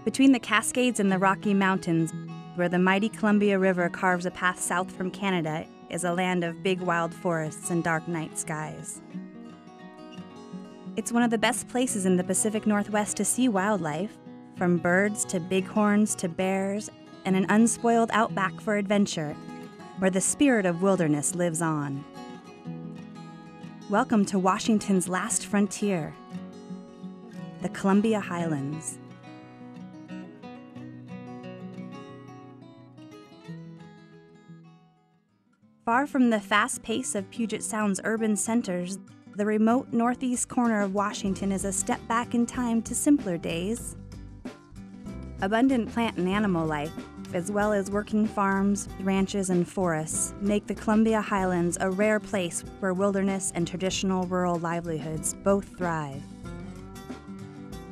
Between the Cascades and the Rocky Mountains, where the mighty Columbia River carves a path south from Canada, is a land of big wild forests and dark night skies. It's one of the best places in the Pacific Northwest to see wildlife, from birds to bighorns to bears, and an unspoiled outback for adventure, where the spirit of wilderness lives on. Welcome to Washington's last frontier, the Columbia Highlands. Far from the fast pace of Puget Sound's urban centers, the remote northeast corner of Washington is a step back in time to simpler days. Abundant plant and animal life, as well as working farms, ranches, and forests, make the Columbia Highlands a rare place where wilderness and traditional rural livelihoods both thrive.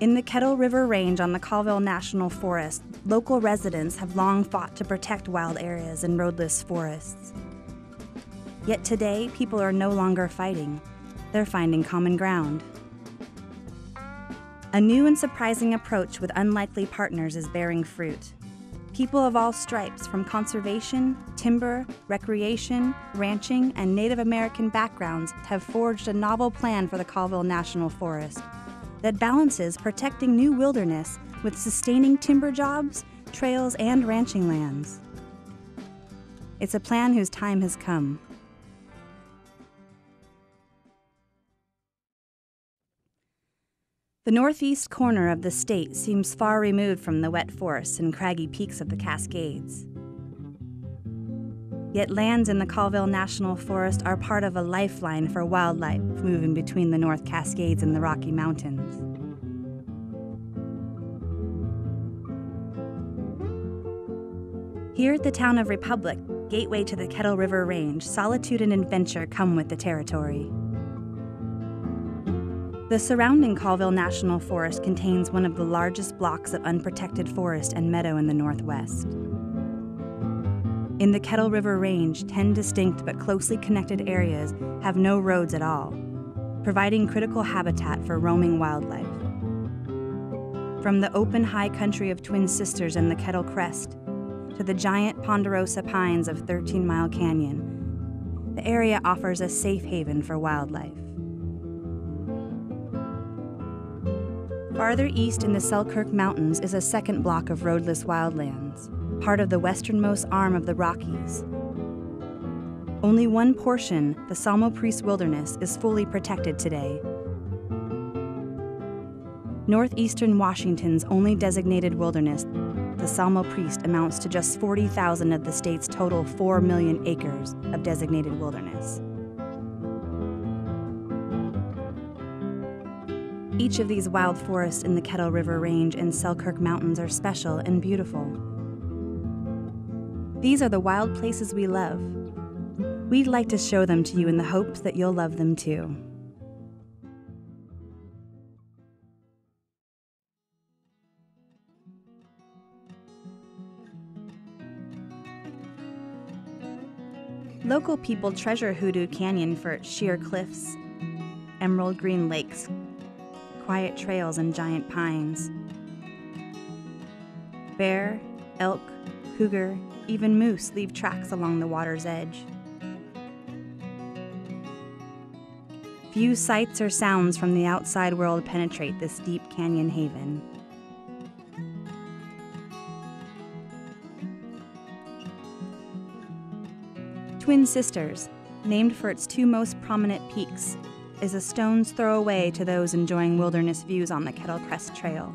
In the Kettle River Range on the Colville National Forest, local residents have long fought to protect wild areas and roadless forests. Yet today, people are no longer fighting. They're finding common ground. A new and surprising approach with unlikely partners is bearing fruit. People of all stripes, from conservation, timber, recreation, ranching, and Native American backgrounds, have forged a novel plan for the Colville National Forest that balances protecting new wilderness with sustaining timber jobs, trails, and ranching lands. It's a plan whose time has come. The northeast corner of the state seems far removed from the wet forests and craggy peaks of the Cascades. Yet lands in the Colville National Forest are part of a lifeline for wildlife moving between the North Cascades and the Rocky Mountains. Here at the town of Republic, gateway to the Kettle River Range, solitude and adventure come with the territory. The surrounding Colville National Forest contains one of the largest blocks of unprotected forest and meadow in the Northwest. In the Kettle River Range, 10 distinct but closely connected areas have no roads at all, providing critical habitat for roaming wildlife. From the open high country of Twin Sisters and the Kettle Crest to the giant ponderosa pines of 13 Mile Canyon, the area offers a safe haven for wildlife. Farther east in the Selkirk Mountains is a second block of roadless wildlands, part of the westernmost arm of the Rockies. Only one portion, the Salmo-Priest wilderness, is fully protected today. Northeastern Washington's only designated wilderness, the Salmo-Priest, amounts to just 40,000 of the state's total 4 million acres of designated wilderness. Each of these wild forests in the Kettle River Range and Selkirk Mountains are special and beautiful. These are the wild places we love. We'd like to show them to you in the hopes that you'll love them too. Local people treasure Hoodoo Canyon for its sheer cliffs, emerald green lakes, quiet trails, and giant pines. Bear, elk, cougar, even moose leave tracks along the water's edge. Few sights or sounds from the outside world penetrate this deep canyon haven. Twin Sisters, named for its two most prominent peaks, is a stone's throw away to those enjoying wilderness views on the Kettle Crest Trail.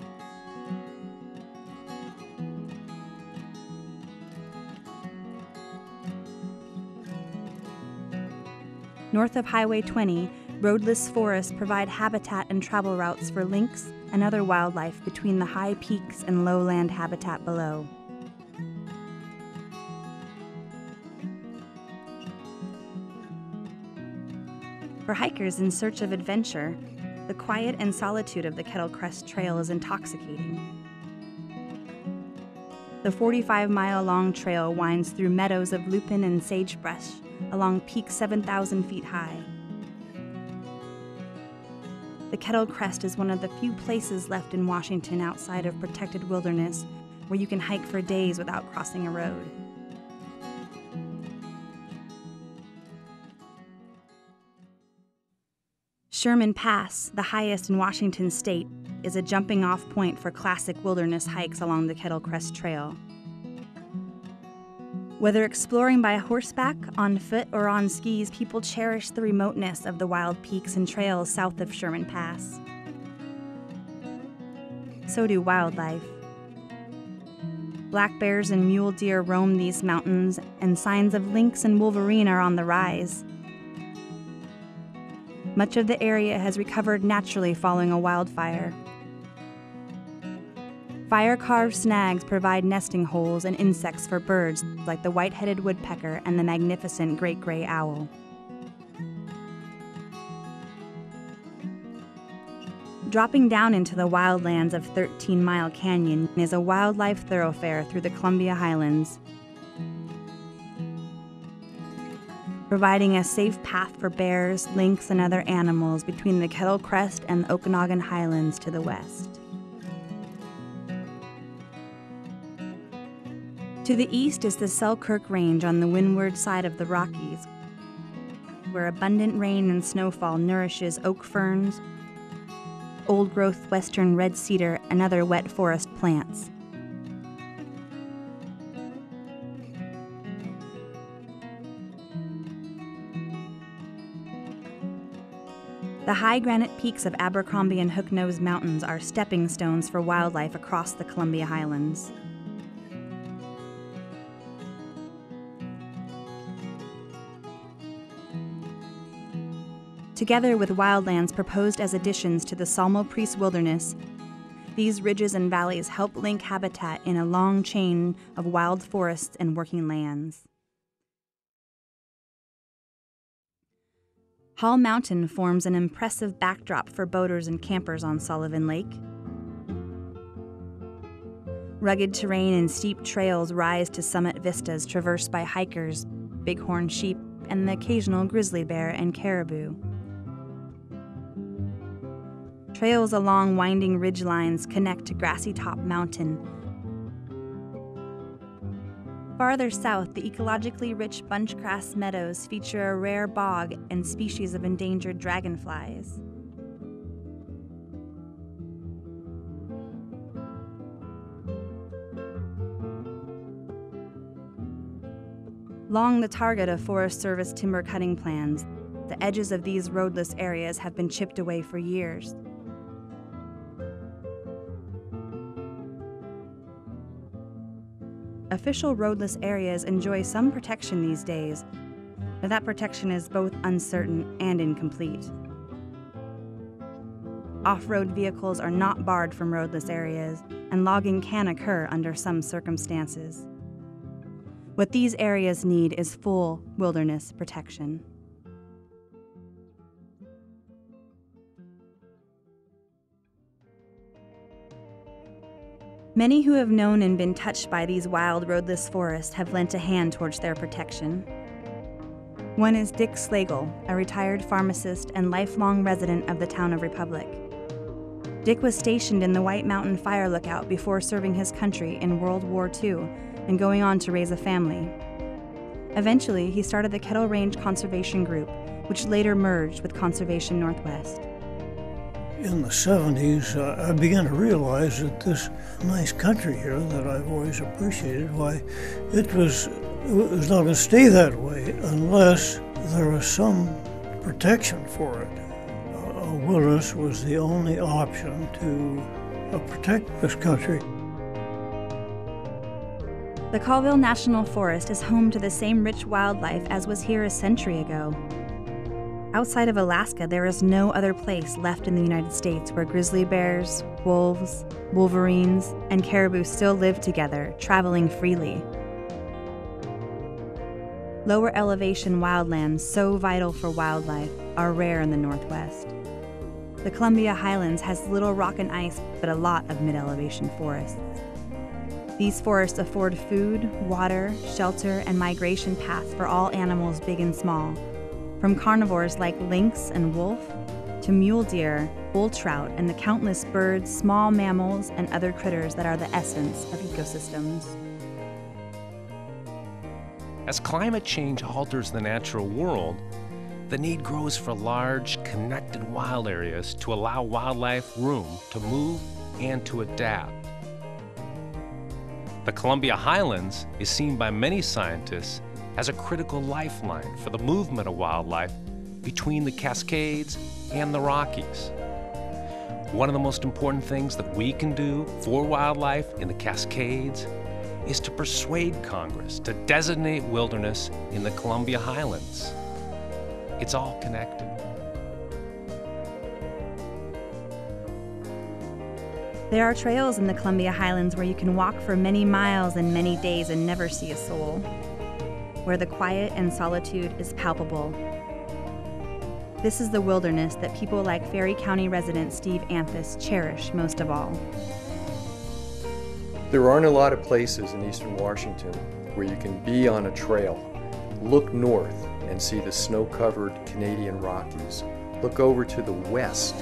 North of Highway 20, roadless forests provide habitat and travel routes for lynx and other wildlife between the high peaks and lowland habitat below. For hikers in search of adventure, the quiet and solitude of the Kettle Crest Trail is intoxicating. The 45-mile-long trail winds through meadows of lupin and sagebrush along peaks 7,000 feet high. The Kettle Crest is one of the few places left in Washington outside of protected wilderness where you can hike for days without crossing a road. Sherman Pass, the highest in Washington state, is a jumping-off point for classic wilderness hikes along the Kettle Crest Trail. Whether exploring by horseback, on foot, or on skis, people cherish the remoteness of the wild peaks and trails south of Sherman Pass. So do wildlife. Black bears and mule deer roam these mountains, and signs of lynx and wolverine are on the rise. Much of the area has recovered naturally following a wildfire. Fire-carved snags provide nesting holes and insects for birds like the white-headed woodpecker and the magnificent great gray owl. Dropping down into the wildlands of 13 Mile Canyon is a wildlife thoroughfare through the Columbia Highlands, providing a safe path for bears, lynx, and other animals between the Kettle Crest and the Okanagan Highlands to the west. To the east is the Selkirk Range on the windward side of the Rockies, where abundant rain and snowfall nourishes oak ferns, old-growth western red cedar, and other wet forest plants. The high granite peaks of Abercrombie-Hooknose Mountains are stepping stones for wildlife across the Columbia Highlands. Together with wildlands proposed as additions to the Salmo-Priest wilderness, these ridges and valleys help link habitat in a long chain of wild forests and working lands. Hall Mountain forms an impressive backdrop for boaters and campers on Sullivan Lake. Rugged terrain and steep trails rise to summit vistas traversed by hikers, bighorn sheep, and the occasional grizzly bear and caribou. Trails along winding ridge lines connect to Grassy Top Mountain. Farther south, the ecologically rich bunchgrass meadows feature a rare bog and species of endangered dragonflies. Long the target of Forest Service timber cutting plans, the edges of these roadless areas have been chipped away for years. Official roadless areas enjoy some protection these days, but that protection is both uncertain and incomplete. Off-road vehicles are not barred from roadless areas, and logging can occur under some circumstances. What these areas need is full wilderness protection. Many who have known and been touched by these wild, roadless forests have lent a hand towards their protection. One is Dick Slagle, a retired pharmacist and lifelong resident of the town of Republic. Dick was stationed in the White Mountain Fire Lookout before serving his country in World War II and going on to raise a family. Eventually, he started the Kettle Range Conservation Group, which later merged with Conservation Northwest. In the 70s, I began to realize that this nice country here that I've always appreciated, why it was not going to stay that way unless there was some protection for it. A wilderness was the only option to protect this country. The Colville National Forest is home to the same rich wildlife as was here a century ago. Outside of Alaska, there is no other place left in the United States where grizzly bears, wolves, wolverines, and caribou still live together, traveling freely. Lower elevation wildlands, so vital for wildlife, are rare in the Northwest. The Columbia Highlands has little rock and ice, but a lot of mid-elevation forests. These forests afford food, water, shelter, and migration paths for all animals big and small, from carnivores like lynx and wolf, to mule deer, bull trout, and the countless birds, small mammals, and other critters that are the essence of ecosystems. As climate change alters the natural world, the need grows for large, connected wild areas to allow wildlife room to move and to adapt. The Columbia Highlands is seen by many scientists as a critical lifeline for the movement of wildlife between the Cascades and the Rockies. One of the most important things that we can do for wildlife in the Cascades is to persuade Congress to designate wilderness in the Columbia Highlands. It's all connected. There are trails in the Columbia Highlands where you can walk for many miles and many days and never see a soul, where the quiet and solitude is palpable. This is the wilderness that people like Ferry County resident Steve Anthus cherish most of all. There aren't a lot of places in eastern Washington where you can be on a trail, look north and see the snow-covered Canadian Rockies, look over to the west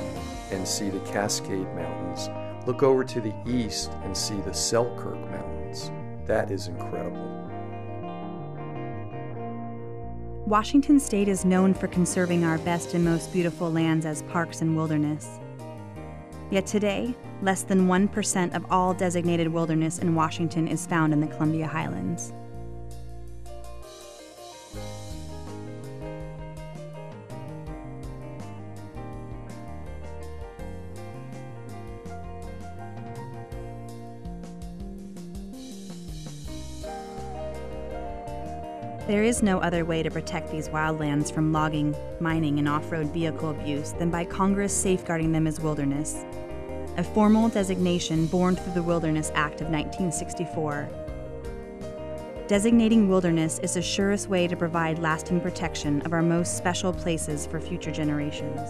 and see the Cascade Mountains, look over to the east and see the Selkirk Mountains. That is incredible. Washington State is known for conserving our best and most beautiful lands as parks and wilderness. Yet today, less than 1% of all designated wilderness in Washington is found in the Columbia Highlands. There is no other way to protect these wildlands from logging, mining, and off-road vehicle abuse than by Congress safeguarding them as wilderness, a formal designation born through the Wilderness Act of 1964. Designating wilderness is the surest way to provide lasting protection of our most special places for future generations.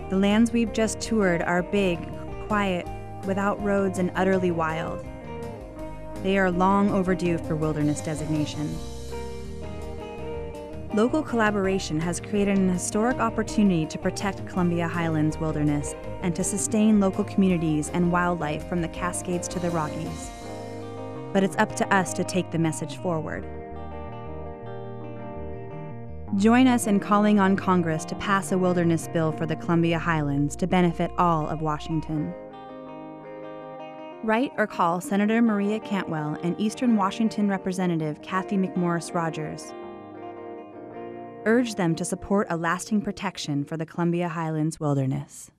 The lands we've just toured are big, quiet, without roads, and utterly wild. They are long overdue for wilderness designation. Local collaboration has created an historic opportunity to protect Columbia Highlands wilderness and to sustain local communities and wildlife from the Cascades to the Rockies. But it's up to us to take the message forward. Join us in calling on Congress to pass a wilderness bill for the Columbia Highlands to benefit all of Washington. Write or call Senator Maria Cantwell and Eastern Washington Representative Kathy McMorris Rogers. Urge them to support a lasting protection for the Columbia Highlands wilderness.